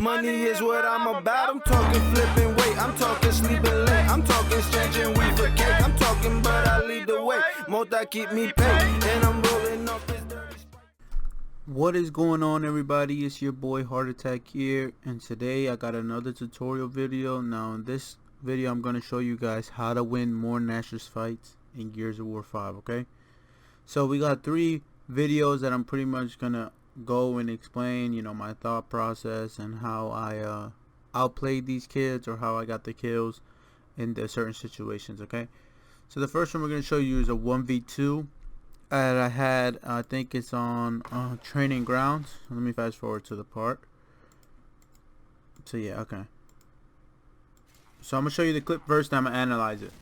Money is what I'm about. I'm talking flipping weight. I'm talking sleeping late. I'm talking exchanging weed for cake. I'm talking, but I lead the way. Multi keep me paid, and I'm rolling off this dirty Sprite. What is going on, everybody? It's your boy Heart Attack here, and today I got another tutorial video. Now in this video I'm going to show you guys how to win more Gnasher's fights in Gears of War 5. Okay, so we got 3 videos that I'm pretty much gonna go and explain, you know, my thought process and how I outplayed these kids, or how I got the kills in the certain situations. Okay, so the first one we're going to show you is a 1v2 that I had. I think it's on training grounds. Let me fast forward to the part. So yeah, okay, so I'm gonna show you the clip first, and I'm gonna analyze it.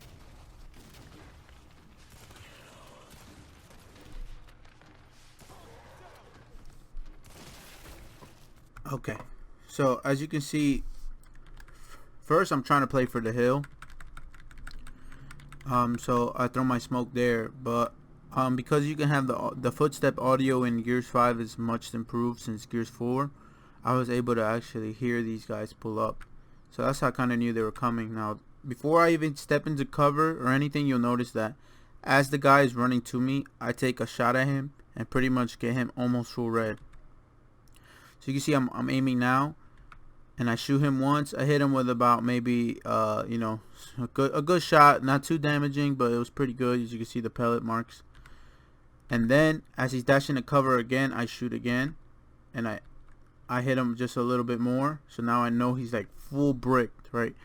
Okay, so as you can see, first I'm trying to play for the hill. So I throw my smoke there, but because you can have the footstep audio in Gears 5 is much improved since Gears 4, I was able to actually hear these guys pull up. So that's how I kind of knew they were coming. Now, before I even step into cover or anything, you'll notice that as the guy is running to me, I take a shot at him and pretty much get him almost full red. So you can see I'm aiming now, and I shoot him once. I hit him with about maybe you know, a good shot, not too damaging, but it was pretty good. As you can see the pellet marks. And then as he's dashing to cover again, I shoot again, and I hit him just a little bit more. So now I know he's like full bricked. Right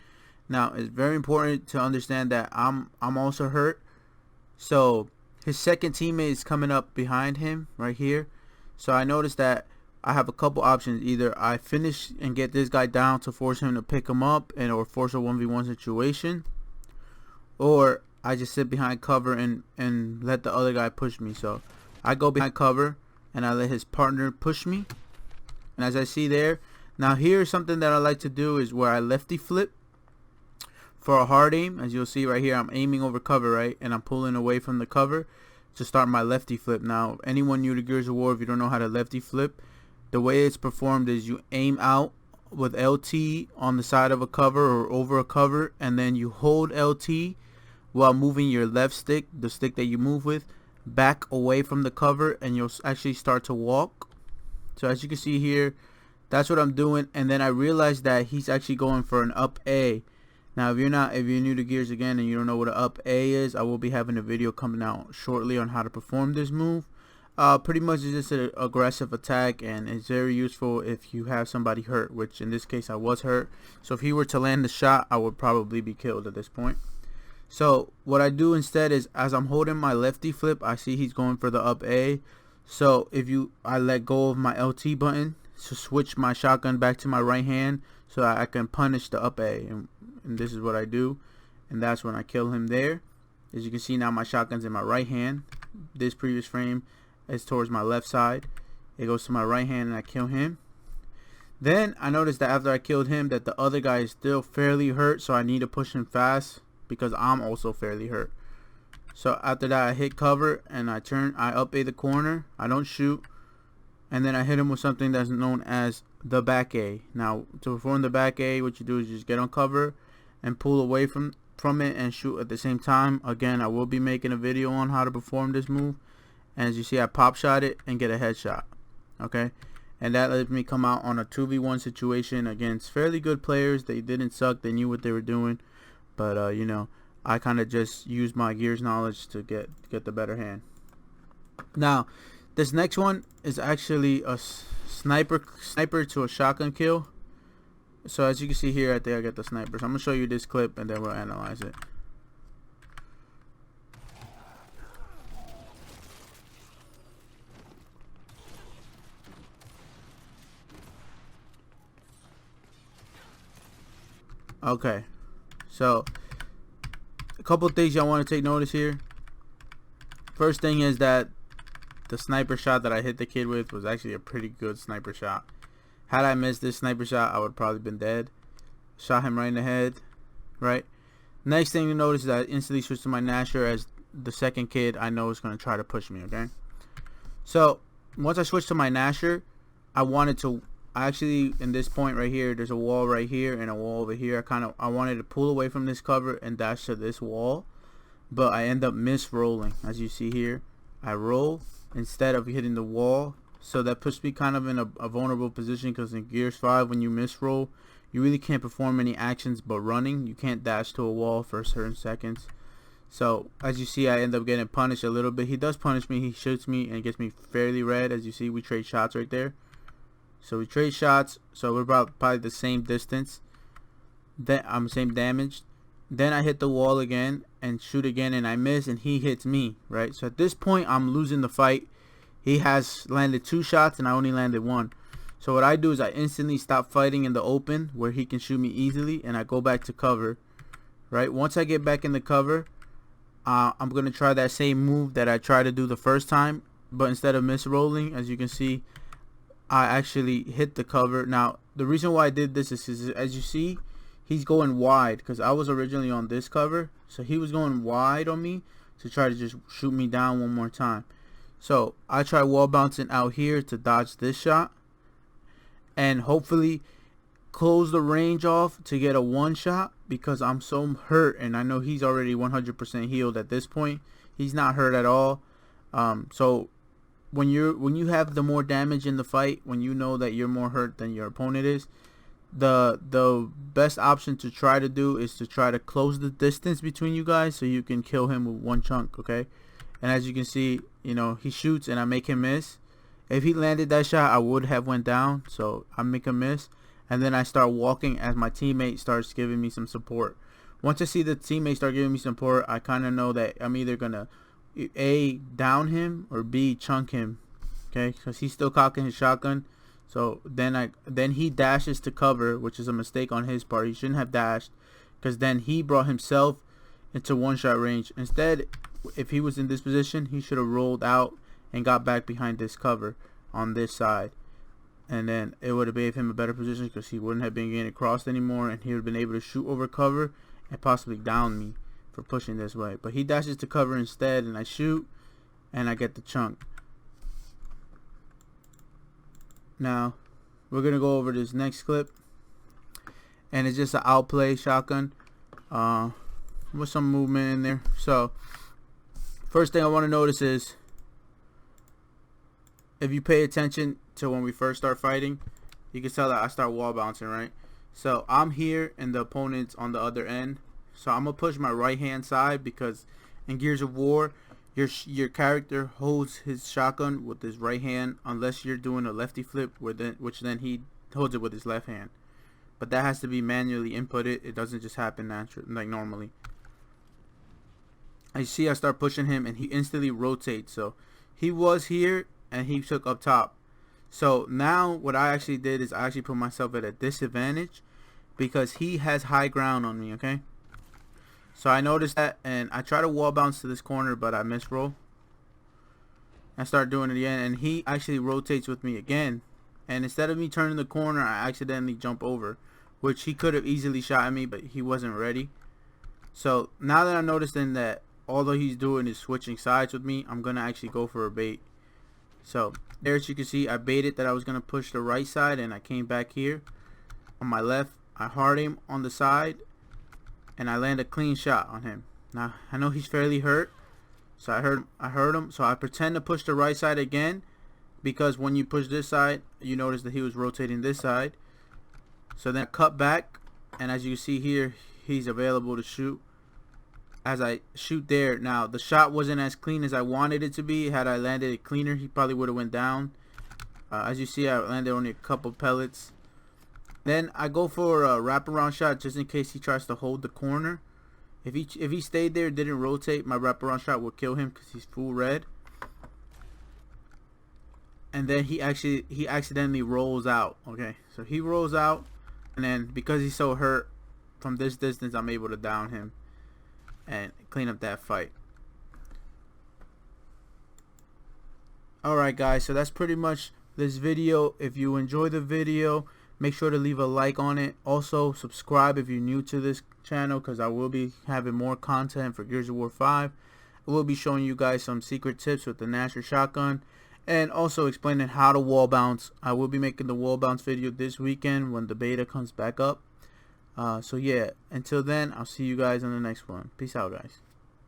now it's very important to understand that I'm also hurt. So his second teammate is coming up behind him right here. So I noticed that I have a couple options. Either I finish and get this guy down to force him to pick him up or force a 1v1 situation, or I just sit behind cover and let the other guy push me. So I go behind cover and I let his partner push me. And as I see there, now here's something that I like to do is where I lefty flip for a hard aim. As you'll see right here, I'm aiming over cover, right, and I'm pulling away from the cover to start my lefty flip. Now anyone new to Gears of War, if you don't know how to lefty flip, the way it's performed is you aim out with LT on the side of a cover or over a cover, and then you hold LT while moving your left stick, the stick that you move with, back away from the cover, and you'll actually start to walk. So as you can see here, that's what I'm doing. And then I realized that he's actually going for an up A. Now if you're new to Gears again and you don't know what an up A is, I will be having a video coming out shortly on how to perform this move. Pretty much it's just an aggressive attack, and it's very useful if you have somebody hurt, which in this case I was hurt. So if he were to land the shot, I would probably be killed at this point. So what I do instead is, as I'm holding my lefty flip, I see he's going for the up A. So I let go of my LT button to switch my shotgun back to my right hand so I can punish the up A, and this is what I do, and that's when I kill him there. As you can see now, my shotgun's in my right hand. This previous frame is towards my left side. It goes to my right hand and I kill him. Then I noticed that after I killed him that the other guy is still fairly hurt, so I need to push him fast because I'm also fairly hurt. So after that I hit cover and I up A the corner. I don't shoot, and then I hit him with something that's known as the back A. Now to perform the back A, what you do is just get on cover and pull away from it and shoot at the same time. Again, I will be making a video on how to perform this move. And as you see, I pop shot it and get a headshot. Okay, and that lets me come out on a 2v1 situation against fairly good players. They didn't suck, they knew what they were doing, but you know, I kind of just used my Gears knowledge to get the better hand. Now this next one is actually a sniper to a shotgun kill. So as you can see here, I think I get the sniper. So I'm gonna show you this clip and then we'll analyze it. Okay, so a couple of things y'all want to take notice here. First thing is that the sniper shot that I hit the kid with was actually a pretty good sniper shot. Had I missed this sniper shot, I would have probably been dead. Shot him right in the head, right? Next thing you notice is that I instantly switched to my Gnasher, as the second kid I know is going to try to push me, okay? So once I switched to my Gnasher, I wanted to I actually, in this point right here, there's a wall right here and a wall over here. I wanted to pull away from this cover and dash to this wall, but I end up mis-rolling. As you see here, I roll instead of hitting the wall, so that puts me kind of in a vulnerable position, because in Gears 5, when you mis-roll, you really can't perform any actions but running. You can't dash to a wall for certain seconds. So as you see, I end up getting punished a little bit. He does punish me. He shoots me and gets me fairly red. As you see, we trade shots right there. So we trade shots. So we're about probably the same distance. Then I'm same damage. Then I hit the wall again and shoot again, and I miss, and he hits me, right? So at this point, I'm losing the fight. He has landed 2 shots and I only landed 1. So what I do is I instantly stop fighting in the open where he can shoot me easily, and I go back to cover, right? Once I get back in the cover, I'm going to try that same move that I tried to do the first time, but instead of mis-rolling, as you can see, I actually hit the cover. Now, the reason why I did this is as you see, he's going wide, because I was originally on this cover, so he was going wide on me to try to just shoot me down one more time. So I try wall bouncing out here to dodge this shot, and hopefully close the range off to get a 1 shot, because I'm so hurt, and I know he's already 100% healed at this point. He's not hurt at all. So when you have the more damage in the fight, when you know that you're more hurt than your opponent is, the best option to try to do is to try to close the distance between you guys so you can kill him with 1 chunk, okay? And as you can see, you know, he shoots and I make him miss. If he landed that shot, I would have went down, so I make him miss. And then I start walking as my teammate starts giving me some support. Once I see the teammate start giving me support, I kind of know that I'm either going to A, down him, or B, chunk him, okay? Because he's still cocking his shotgun. So then he dashes to cover, which is a mistake on his part. He shouldn't have dashed, because then he brought himself into 1-shot range. Instead, if he was in this position, he should have rolled out and got back behind this cover on this side, and then it would have gave him a better position, because he wouldn't have been getting crossed anymore, and he would have been able to shoot over cover and possibly down me for pushing this way. But he dashes to cover instead, and I shoot and I get the chunk. Now we're gonna go over this next clip, and it's just an outplay shotgun with some movement in there. So first thing I want to notice is, if you pay attention to when we first start fighting, you can tell that I start wall bouncing, right? So I'm here and the opponent's on the other end. So I'm gonna push my right hand side, because in Gears of War, your character holds his shotgun with his right hand unless you're doing a lefty flip, which then he holds it with his left hand. But that has to be manually inputted. It doesn't just happen naturally, like normally. I see I start pushing him and he instantly rotates. So he was here and he took up top. So now what I actually did is I actually put myself at a disadvantage, because he has high ground on me, okay? So I noticed that, and I try to wall bounce to this corner, but I misroll. I start doing it again, and he actually rotates with me again. And instead of me turning the corner, I accidentally jump over, which he could have easily shot at me, but he wasn't ready. So now that I'm noticing that although he's doing is switching sides with me, I'm going to actually go for a bait. So there, as you can see, I baited that I was going to push the right side, and I came back here on my left. I hard aim on the side, and I land a clean shot on him. Now I know he's fairly hurt, so I heard him, so I pretend to push the right side again, because when you push this side, you notice that he was rotating this side. So then I cut back, and as you can see here, he's available to shoot. As I shoot there, now the shot wasn't as clean as I wanted it to be. Had I landed it cleaner, he probably would have went down. As you see, I landed only a couple pellets. Then I go for a wraparound shot just in case he tries to hold the corner. If he stayed there, didn't rotate, my wraparound shot would kill him because he's full red. And then he accidentally rolls out. Okay, so he rolls out, and then because he's so hurt from this distance, I'm able to down him and clean up that fight. Alright guys, so that's pretty much this video. If you enjoy the video, make sure to leave a like on it. Also subscribe if you're new to this channel, because I will be having more content for Gears of War 5. I will be showing you guys some secret tips with the Gnasher shotgun, and also explaining how to wall bounce. I will be making the wall bounce video this weekend when the beta comes back up. So yeah, until then, I'll see you guys on the next one. Peace out, guys.